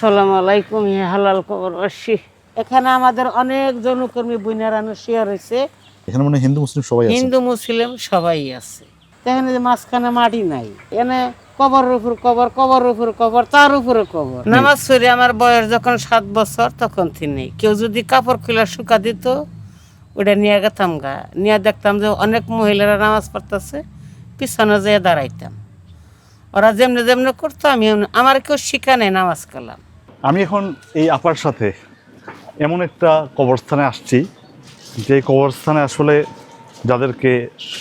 আসসালামু আলাইকুম। হালাল খবরবাসী, এখানে আমাদের অনেক জনকর্মী বইনারানো শেয়ার হয়েছে। এখানে মানে হিন্দু মুসলিম সবাই আছে। হিন্দু মুসলিম সবাই আছে। এখানে যে মাঝখানে মাটি নাই, এনে কবরের উপর কবর, কবরের উপর কবর, তার উপরে কবর। নামাজ পড়ে আমার বয়স যখন 7 বছর তখন থেকে কেউ যদি কাপড় খুলে শুকা দিত, ওটা নিয়ে গেতাম গা, নিয়ে দেখতাম যে অনেক মহিলারা নামাজ পড়তেছে, পিছনে যেয়ে দাঁড়াইতাম। ওরা যেমনি যেমনি করতো আমি আমার কেউ শিখা নেই নামাজ কালাম। আমি এখন এই আপার সাথে এমন একটা কবরস্থানে আসছি, যে কবরস্থানে আসলে যাদেরকে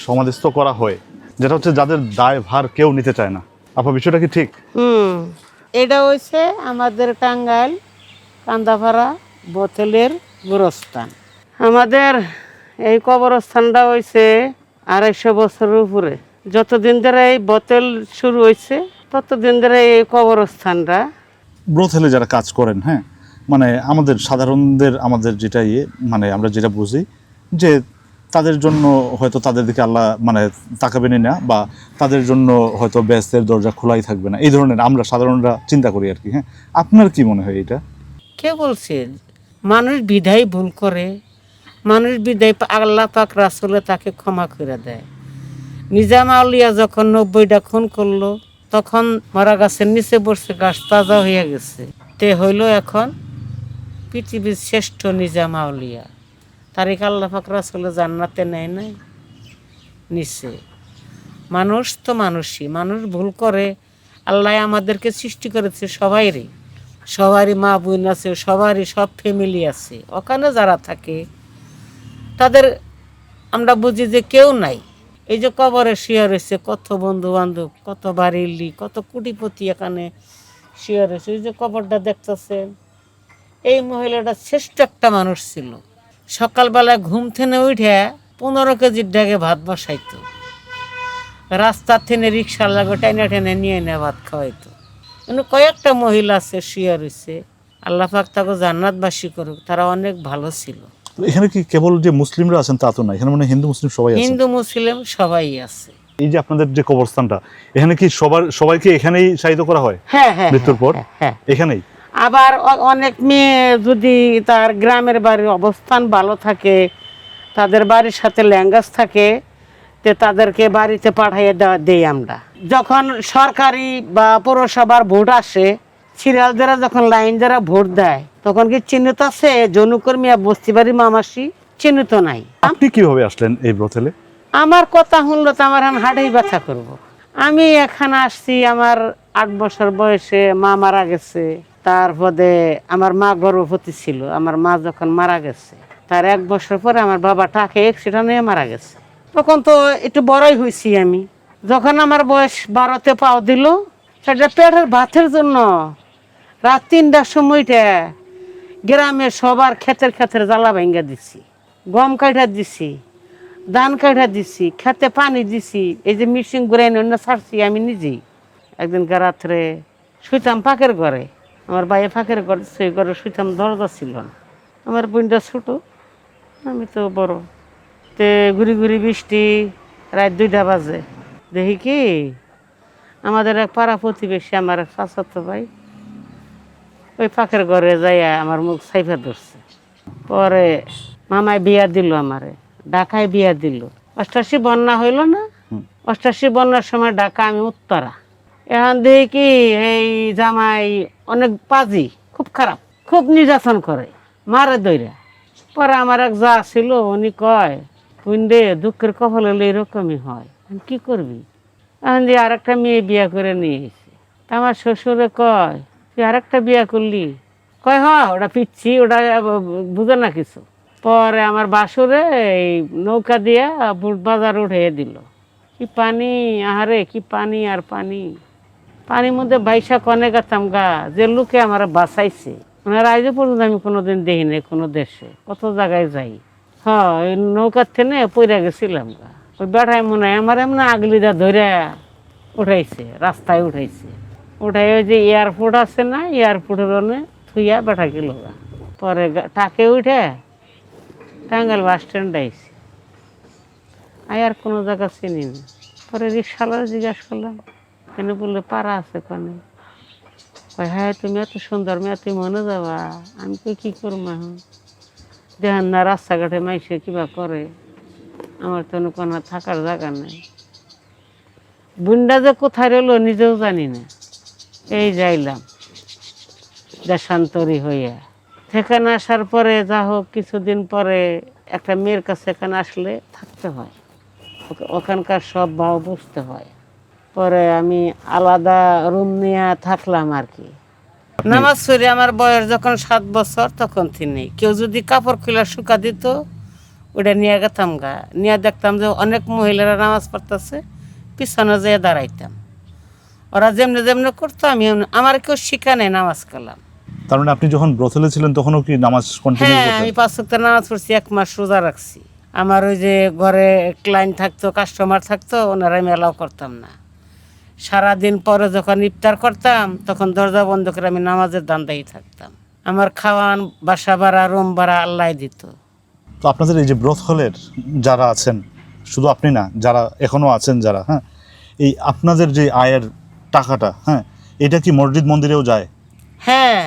সমাধিস্থ করা হয়, যেটা হচ্ছে যাদের দায় ভার কেউ নিতে চায় না। আপা, বিষয়টা কি ঠিক? এটা হয়েছে আমাদের টাঙ্গাইল কান্দাপাড়া বোতলের গোরস্থান। আমাদের এই কবরস্থানটা হয়েছে 250 বছরের উপরে। যতদিন ধরে এই বোতল শুরু হয়েছে ততদিন ধরে এই কবরস্থানটা। ব্রথেলে যারা কাজ করেন, হ্যাঁ, মানে আমাদের সাধারণদের আমাদের যেটা মানে আমরা যেটা বুঝি যে তাদের জন্য হয়তো তাদের দিকে আল্লাহ মানে তাকাবেনই না, বা তাদের জন্য হয়তো বেহেশতের দরজা খোলাই থাকবে না, এই ধরনের আমরা সাধারণরা চিন্তা করি আর কি। হ্যাঁ, আপনার কি মনে হয় এটা? কে বলছে মানুষ বিধায় ভুল করে? মানুষ বিধায় আল্লাহ পাক রাসূলে তাকে ক্ষমা করে দেয়। নিজাম আউলিয়া যখন 90টা খুন করলো, তখন মারা গাছের নিচে বসে গাছ তাজা হয়ে গেছে। তে হইল এখন পৃথিবীর শ্রেষ্ঠ নিজাম আউলিয়া। তারিখ আল্লাহ পাক রাসূলে জান্নাতে নেয় নাই, নিচে। মানুষ তো মানুষই, মানুষ ভুল করে। আল্লাহ আমাদেরকে সৃষ্টি করেছে সবাইরই, সবারই মা বোন আছে, সবারই সব ফ্যামিলি আছে। ওখানে যারা থাকে তাদের আমরা বুঝি যে কেউ নাই। এই যে কবরে শুয়ে রয়েছে কত বন্ধু বান্ধব, কত বাড়িলি, কত কোটিপতি এখানে শুয়ে রয়েছে। ওই যে কবরটা দেখতেছেন, এই মহিলাটা শ্রেষ্ঠ একটা মানুষ ছিল। সকালবেলা ঘুম থেকে উঠে 15 কেজির ডাগে ভাত বসাইতো, রাস্তার থেকে রিক্সা লাগবে টেনে টেনে নিয়ে এনে ভাত খাওয়াইতো। কিন্তু কয়েকটা মহিলা আছে শুয়ে রয়েছে, আল্লাহ পাক তাকে জান্নাতবাসী করুক, তারা অনেক ভালো ছিল। এখানে কি কেবল যে মুসলিমরা আছেন তা তো না, এখানে মানে হিন্দু মুসলিম সবাই আছে। হিন্দু মুসলিম সবাই আছে। এই যে আপনাদের যে কবরস্থানটা, এখানে কি সবাইকে এখানেই শায়িত করা হয়? হ্যাঁ হ্যাঁ, মৃত্যুর পর হ্যাঁ। এখানেই। আবার অনেক মেয়ে যদি তার গ্রামের বাড়ির অবস্থান ভালো থাকে, তাদের বাড়ির সাথে ল্যাঙ্গাস থাকে, তে তাদেরকে বাড়িতে পাঠিয়ে দেই আমরা। যখন সরকারি বা পৌরসভার ভোট আসে, সিরিয়াল দ্বারা যখন লাইন দ্বারা ভোট দেয়, তখন কি চিহ্নিত আছে জনকর্মী বস্তিবাড়ি মামাসি? চিহ্নিত নাই। আপনি কিভাবে আসলেন এই ব্রথেলে? আমার কথা শুনলো তো আমার হাটেই ব্যথা করব। আমি এখানে আসছি আমার 8 বছর বয়সে, মা মারা গেছে। তারপরে আমার মা গর্ভবতী ছিল। আমার মা যখন মারা গেছে, তার 1 বছর পরে আমার বাবা টাকে অ্যাক্সিডেন্ট হয়ে মারা গেছে। তখন তো একটু বড়ই হয়েছি আমি। যখন আমার বয়স 12তে পাও দিল, সেটা পেটের ভাতের জন্য রাত 3টার সময়টা গ্রামে সবার ক্ষেতের জ্বালা ভেঙ্গা দিছি, গম কাটা দিছি, ধান কাটা দিছি, খেতে পানি দিছি। এই যে মিশিং ঘুরে অন্য ছাড়ছি আমি নিজেই। একদিন রাত্রে শুইতাম ফাঁকের ঘরে, আমার বাইরে ফাঁকের ঘরে, সেই ঘরে শুইতাম, দরজা ছিল না। আমার বোনটা ছোট, আমি তো বড়। তে ঘুরি ঘুরি বৃষ্টি, রাত 2টা বাজে, দেখি কি আমাদের এক পাড়া প্রতিবেশী, আমার এক চাচাতো ভাই, ওই ফাঁকের ঘরে যাইয়া আমার মুখ সাইফা ধরছে। পরে মামায় বিয়া দিল, আমারে ঢাকায় বিয়া দিল। 88 বন্যা হইল না, 88 বন্যার সময় ঢাকা, আমি উত্তরা। এখন দেখি কি এই জামাই অনেক পাজি, খুব খারাপ, খুব নির্যাতন করে, মারে দইরা। পরে আমার এক যা ছিল, উনি কয়, বুঝলে দুঃখের কপাল হলে এরকমই হয়, কি করবি? এখন দিয়ে আরেকটা মেয়ে বিয়া করে নিয়ে এসে। আমার শ্বশুরে কয়, তুই আরেকটা বিয়া করলি? কয় হ, ওটা পিচ্ছি, ওটা বুঝে না কিছু। পরে আমার বাসুরে এই নৌকা দিয়া বুট বাজার উঠিয়ে দিল। কি পানি, আহারে কি পানি আর পানি, পানির মধ্যে বাইশা কনে গেতাম গা, যে লোকে আমার বাঁচাইছে ওনার আজ পর্যন্ত আমি কোনোদিন দেখি নাই। কোনো দেশে কত জায়গায় যাই, হ্যাঁ, ওই নৌকার থেকে পইরা গেছিলাম গা। ওই বেটায় মনে হয় আমার এমন আগলিদা ধরে উঠাইছে, রাস্তায় উঠাইছে। উঠাই ওই যে এয়ারপোর্ট আছে না, এয়ারপোর্টের ওনে থুইয়া বেটা গেল গা। পরে টাকে উঠে টাঙ্গাইল বাস স্ট্যান্ড আইছি। আর কোনো জায়গা চিনি না। পরে রিক্সাওয়ালা জিজ্ঞাসা করলাম, কেন? বললে পাড়া আছে, কেন? কয় হ্যাঁ তুমি এত সুন্দর মেয়ে তুই মনে যাবা। আমি কই কি করবো এখন, দেখেন না রাস্তাঘাটে মাইসে কিবা করে, আমার তো কোনো থাকার জায়গা নেই। বুন্ডা যে কোথায় রইলো নিজেও জানি না। এই যাইলাম দেশান্তরী হইয়া। সেখানে আসার পরে যা হোক কিছুদিন পরে একটা মেয়ের কাছে এখানে আসলে থাকতে হয়, ওখানকার সব ভাও বুঝতে হয়। পরে আমি আলাদা রুম নিয়ে থাকলাম আর কি। নামাজ পড়ে আমার বয়স যখন 7 বছর তখন থেকে কেউ যদি কাপড় খুলে শুকা দিত ওটা নিয়ে গেতাম গা, নিয়ে দেখতাম যে অনেক মহিলারা নামাজ পড়তেছে, পিছনে যেয়ে দাঁড়াইতাম। ওরা যেমনি যেমনি করতো আমি আমার কেউ শিখা নেই নামাজ কালাম। তার মানে আপনি যখন ব্রথেলে ছিলেন তখনও কি নামাজ কন্টিনিউ হ্যাঁ, করতেন? আমি 5 ওয়াক্ত নামাজ পড়ছি, 1 মাস রোজা রাখছি। আমার ওই যে ঘরে ক্লায়েন্ট থাকতো, কাস্টমার থাকতো, ওনারা আমি অ্যালাউ করতাম না। সারাদিন পরে যখন ইফতার করতাম তখন দরজা বন্ধ করে আমি নামাজের দান্দাই থাকতাম। আমার খাওয়ান, বাসা ভাড়া, রুম ভাড়া আল্লাহ দিত। তো আপনাদের এই যে ব্রথ হলের যারা আছেন, শুধু আপনি না, যারা এখনো আছেন যারা, হ্যাঁ, এই আপনাদের যে আয়ের টাকাটা, হ্যাঁ, এটা কি মসজিদ মন্দিরেও যায়? হ্যাঁ,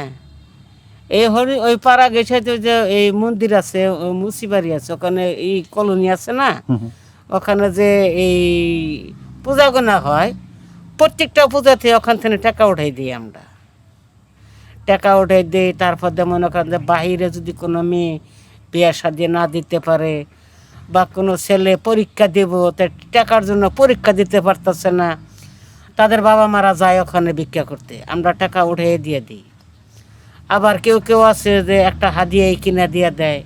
এই ওই পাড়া গেছে তো, যে এই মন্দির আছে, ওই মুসিবাড়ি আছে, ওখানে এই কলোনি আছে না, ওখানে যে এই পূজা গোনা হয়, প্রত্যেকটা পূজাতে ওখান থেকে টাকা উঠাই দিই আমরা। টাকা উঠাই দিই, তারপর যেমন ওখানে বাহিরে যদি কোনো মেয়ে বিয়ে শাদী না দিতে পারে বা কোনো ছেলে পরীক্ষা দেব, তা টাকার জন্য পরীক্ষা দিতে পারতেছে না, তাদের বাবা মারা যায় ওখানে ভিক্ষা করতে, আমরা টাকা উঠিয়ে দিয়ে দিই। আবার কেউ কেউ আছে যে একটা হাদিয়াই কিনে দিয়ে দেয়।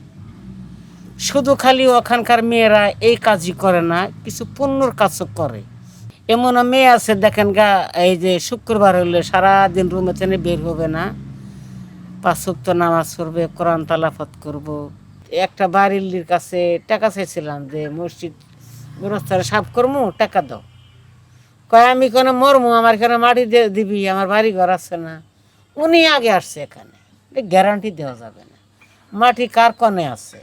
শুধু খালি ওখানকার মেয়েরা এই কাজই করে না, কিছু পুণ্যর কাজও করে। এমনও মেয়ে আছে দেখেন গা, এই যে শুক্রবার হলে সারাদিন রুমে থেকে বের হবে না, 5 ওয়াক্ত নামাজ পড়বে, কোরআন তালাফত করব। একটা বাড়ির কাছে টাকা চাইছিলাম যে মসজিদ গৃহস্থরে সাফ করবো, টাকা দাও। কয় আমি কোনো মরমু, আমার এখানে মাটি দিবি, আমার বাড়ি ঘর আছে না। উনি আগে আসছে এখানে, গ্যারান্টি দেওয়া যাবে না, মাটি কার কনে আছে।